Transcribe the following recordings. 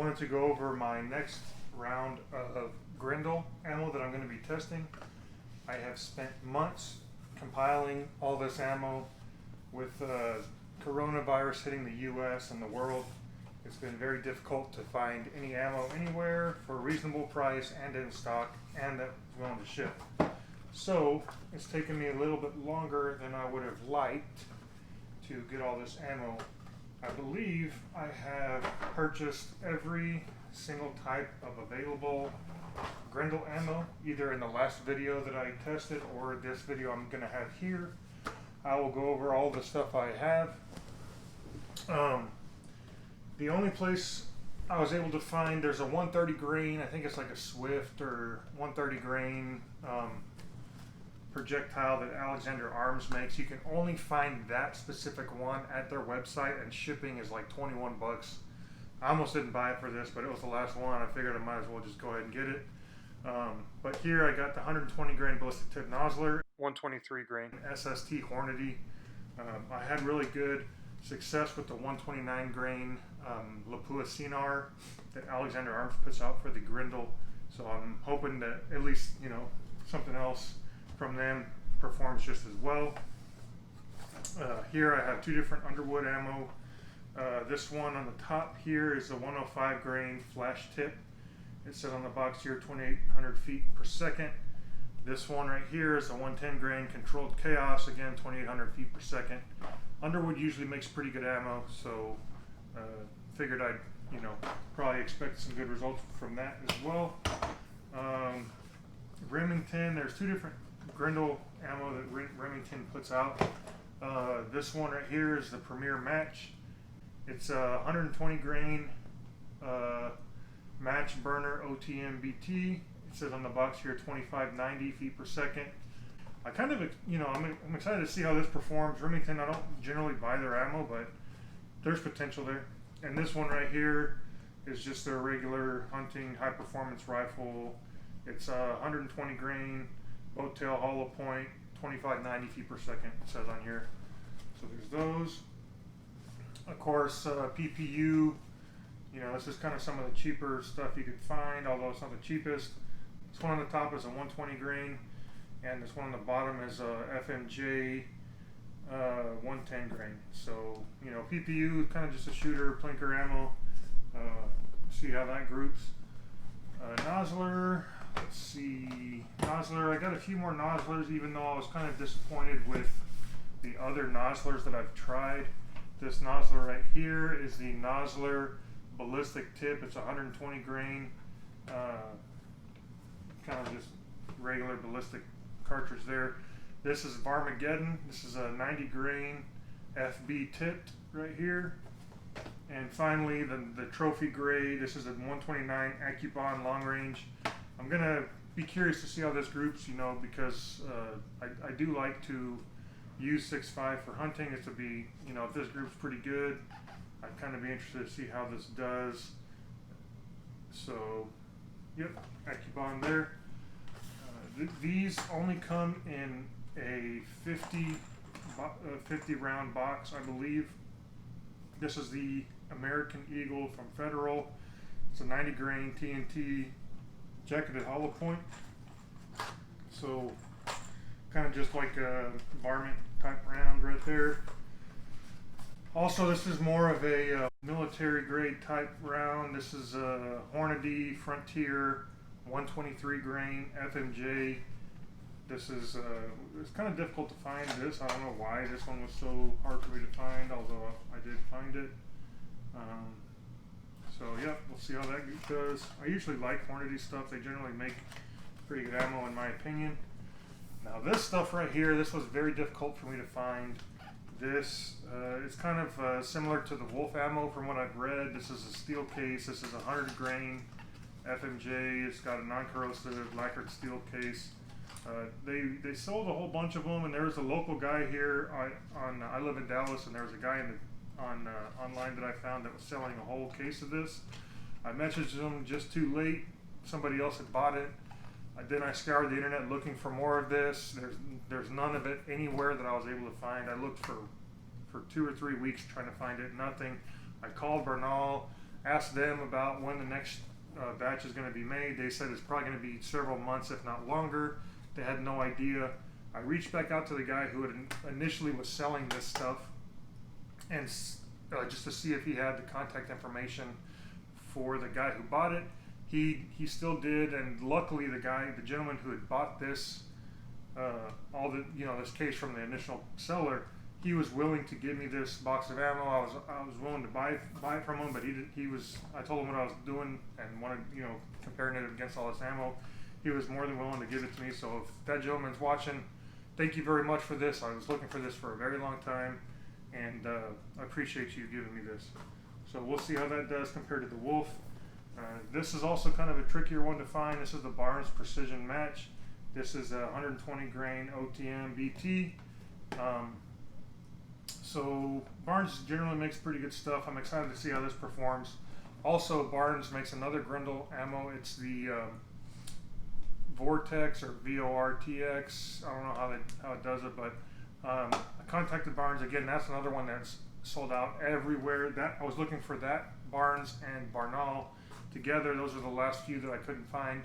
wanted to go over my next round of Grendel ammo that I'm going to be testing. I have spent months compiling all this ammo. With coronavirus hitting the US and the world, it's been very difficult to find any ammo anywhere for a reasonable price and in stock and that is willing to ship. So it's taken me a little bit longer than I would have liked to get all this ammo. I believe I have purchased every single type of available Grendel ammo, either in the last video that I tested or this video I'm going to have here. I will go over all the stuff I have. The only place I was able to find, there's a 130 grain, I think it's like a Swift or 130 grain projectile that Alexander Arms makes. You can only find that specific one at their website, and shipping is like 21 bucks. I almost didn't buy it for this, but it was the last one. I figured I might as well just go ahead and get it. But here I got the 120 grain ballistic tip nozzler, 123 grain SST Hornady. I had really good success with the 129 grain Lapua Sinar that Alexander Arms puts out for the Grendel. So I'm hoping that at least, you know, something else from them performs just as well. Here I have two different Underwood ammo. This one on the top here is a 105 grain flash tip. It says on the box here 2,800 feet per second. This one right here is a 110 grain controlled chaos, again 2,800 feet per second. Underwood usually makes pretty good ammo, so figured I'd, you know, probably expect some good results from that as well. Remington, there's two different Grendel ammo that Remington puts out. This one right here is the Premier Match. It's a 120 grain match burner OTM BT. It says on the box here 2590 feet per second. I kind of, you know, I'm excited to see how this performs. Remington, I don't generally buy their ammo, but there's potential there. And this one right here is just their regular hunting high performance rifle. It's 120 grain boat tail hollow point, 2590 feet per second, it says on here. So there's those. Of course, PPU, you know, this is kind of some of the cheaper stuff you could find, although it's not the cheapest. This one on the top is a 120 grain, and this one on the bottom is a FMJ 110 grain. So, you know, PPU is kind of just a shooter, plinker ammo. See how that groups. Nozzler, let's see. Nozzler, I got a few more nozzlers, even though I was kind of disappointed with the other nozzlers that I've tried. This nozzler right here is the Nozzler ballistic tip. It's 120 grain, kind of just regular ballistic cartridge there. This is Varmageddon. This is a 90 grain FB tipped right here. And finally, the trophy grade. This is a 129 AccuBond long range. I'm gonna be curious to see how this groups, you know, because I do like to use 6.5 for hunting. It's to be, you know, if this group's pretty good, I'd kind of be interested to see how this does. So, yep, AccuBond there. These only come in a 50 round box, I believe. This is the American Eagle from Federal. It's a 90 grain TNT jacketed hollow point. So, kind of just like a varmint type round right there. Also, this is more of a military grade type round. This is a Hornady Frontier 123 grain FMJ. This is it's kind of difficult to find this. I don't know why this one was so hard for me to find, although I did find it. So yeah, we'll see how that does. I usually like Hornady stuff. They generally make pretty good ammo in my opinion. Now this stuff right here, this was very difficult for me to find. This it's kind of similar to the Wolf ammo from what I've read. This is a steel case. This is a 100 grain FMJ. It's got a non-corrosive lacquered steel case. They sold a whole bunch of them, and there was a local guy here I live in Dallas, and there was a guy online that I found that was selling a whole case of this. I messaged him just too late. Somebody else had bought it. Then I scoured the internet looking for more of this. There's none of it anywhere that I was able to find. I looked for 2 or 3 weeks trying to find it. Nothing. I called Bernal. Asked them about when the next batch is going to be made. They said it's probably going to be several months, if not longer. They had no idea. I reached back out to the guy who had initially was selling this stuff, and just to see if he had the contact information for the guy who bought it. He still did, and luckily the gentleman who had bought this, this case from the initial seller, he was willing to give me this box of ammo. I was willing to buy it from him, but I told him what I was doing and wanted, comparing it against all this ammo. He was more than willing to give it to me. So if that gentleman's watching, thank you very much for this. I was looking for this for a very long time, and I appreciate you giving me this. So we'll see how that does compared to the Wolf. This is also kind of a trickier one to find. This is the Barnes Precision Match. This is a 120 grain OTM BT. So Barnes generally makes pretty good stuff. I'm excited to see how this performs. Also, Barnes makes another Grendel ammo. It's the Vortex or VORTX. I don't know how it does it, but I contacted Barnes again. That's another one that's sold out everywhere. I was looking for that Barnes and Barnaul together. Those are the last few that I couldn't find.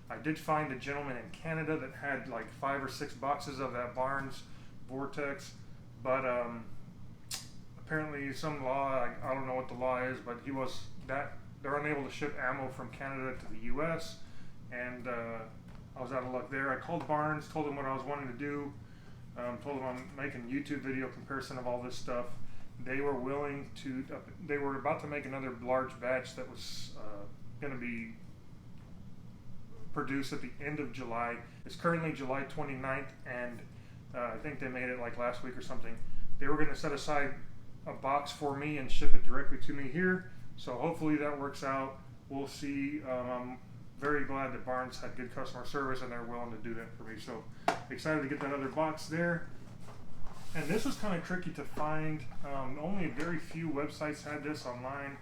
I did find a gentleman in Canada that had like 5 or 6 boxes of that Barnes Vortex, but apparently some law, I don't know what the law is, but they're unable to ship ammo from Canada to the US, and I was out of luck there. I called Barnes, told them what I was wanting to do, told them I'm making a YouTube video comparison of all this stuff. They were willing to, they were about to make another large batch that was going to be produced at the end of July. It's currently July 29th, and I think they made it like last week or something. They were going to set aside a box for me and ship it directly to me here, so hopefully that works out. We'll see. I'm very glad that Barnes had good customer service and they're willing to do that for me, so excited to get that other box there. And this was kind of tricky to find. Only very few websites had this online.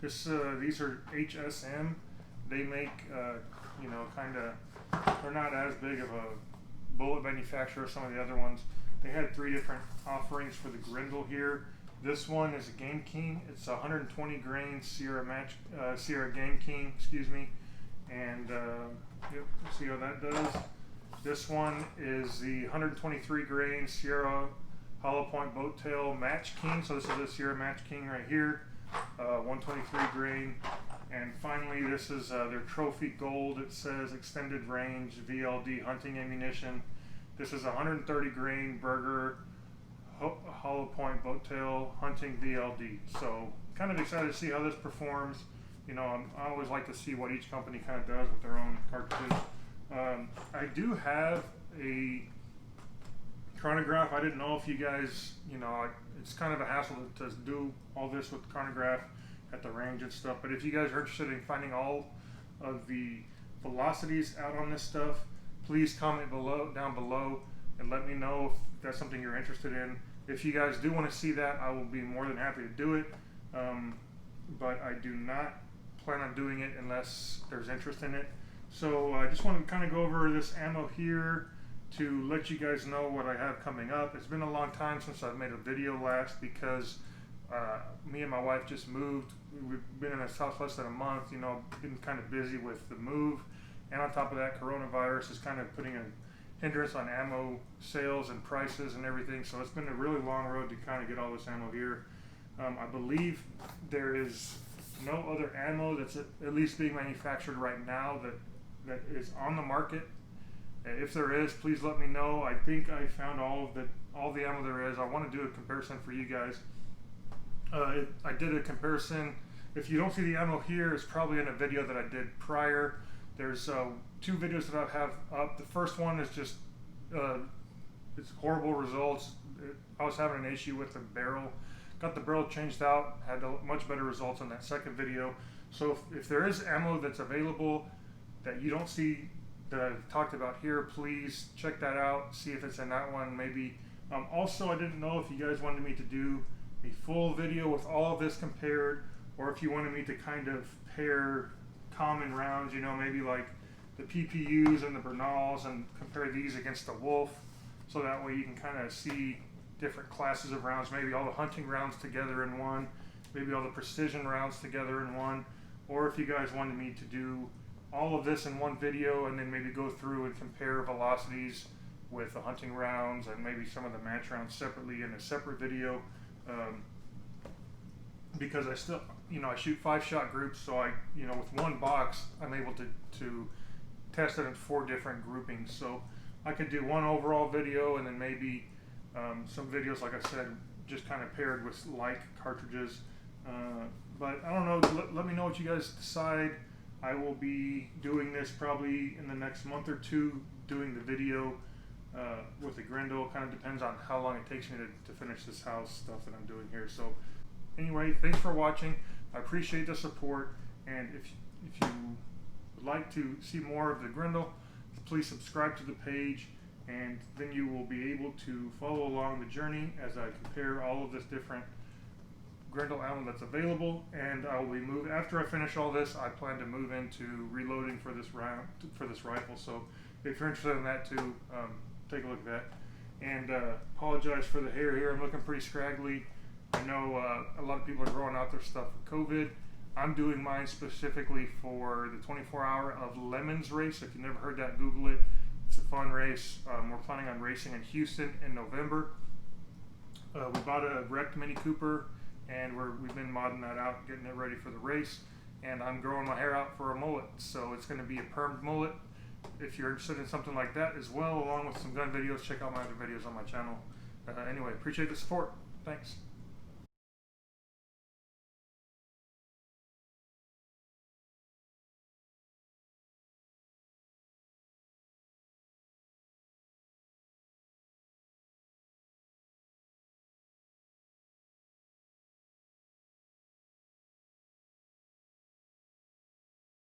These are HSM. They make, they're not as big of a bullet manufacturer as some of the other ones. They had 3 different offerings for the Grendel here. This one is a Game King. It's a 120 grain Sierra Game King, and let's see how that does. This one is the 123 grain Sierra Hollow Point Boat Tail Match King. So this is a Sierra Match King right here, 123 grain. And finally, this is their Trophy Gold. It says Extended Range VLD Hunting Ammunition. This is 130 grain Berger Hollow Point Boat Tail Hunting VLD. So kind of excited to see how this performs. I always like to see what each company kind of does with their own cartridges. I do have a chronograph. I didn't know if you guys, it's kind of a hassle to do all this with chronograph at the range and stuff, but if you guys are interested in finding all of the velocities out on this stuff, please comment down below and let me know if that's something you're interested in. If you guys do want to see that, I will be more than happy to do it, but I do not plan on doing it unless there's interest in it. So I just want to kind of go over this ammo here to let you guys know what I have coming up. It's been a long time since I've made a video last because me and my wife just moved. We've been in this house less than a month, been kind of busy with the move, and on top of that, coronavirus is kind of putting a hindrance on ammo sales and prices and everything, so it's been a really long road to kind of get all this ammo here. I believe there is no other ammo that's at least being manufactured right now that is on the market. If there is, please let me know. I think I found all the ammo there is. I want to do a comparison for you guys. I did a comparison. If you don't see the ammo here, it's probably in a video that I did prior. There's 2 videos that I have up. The first one is just it's horrible results. I was having an issue with the barrel. Got the barrel changed out, had much better results on that second video. So if there is ammo that's available that you don't see that I've talked about here, please check that out, see if it's in that one maybe. Also, I didn't know if you guys wanted me to do a full video with all of this compared, or if you wanted me to kind of pair common rounds, maybe like the PPUs and the Bernals, and compare these against the Wolf, so that way you can kind of see different classes of rounds, maybe all the hunting rounds together in one, maybe all the precision rounds together in one, or if you guys wanted me to do all of this in one video and then maybe go through and compare velocities with the hunting rounds and maybe some of the match rounds separately in a separate video, because I still, I shoot 5-shot groups, so I, with one box, I'm able to test it in 4 different groupings. So I could do one overall video and then maybe some videos, like I said, just kind of paired with like cartridges. But I don't know, let me know what you guys decide. I will be doing this probably in the next month or 2, doing the video with the Grendel. Kind of depends on how long it takes me to finish this house stuff that I'm doing here. So anyway, thanks for watching. I appreciate the support, and if you would like to see more of the Grendel, please subscribe to the page, and then you will be able to follow along the journey as I compare all of this different Grendel ammo that's available. And I will be after I finish all this, I plan to move into reloading for this rifle. So if you're interested in that too, take a look at that. And apologize for the hair here. I'm looking pretty scraggly. I know a lot of people are growing out their stuff for COVID. I'm doing mine specifically for the 24-hour of Lemons race. If you've never heard that, Google it. It's a fun race. We're planning on racing in Houston in November. We bought a wrecked Mini Cooper, and we've been modding that out, getting it ready for the race. And I'm growing my hair out for a mullet, so it's going to be a permed mullet. If you're interested in something like that as well, along with some gun videos, check out my other videos on my channel. Anyway, appreciate the support. Thanks.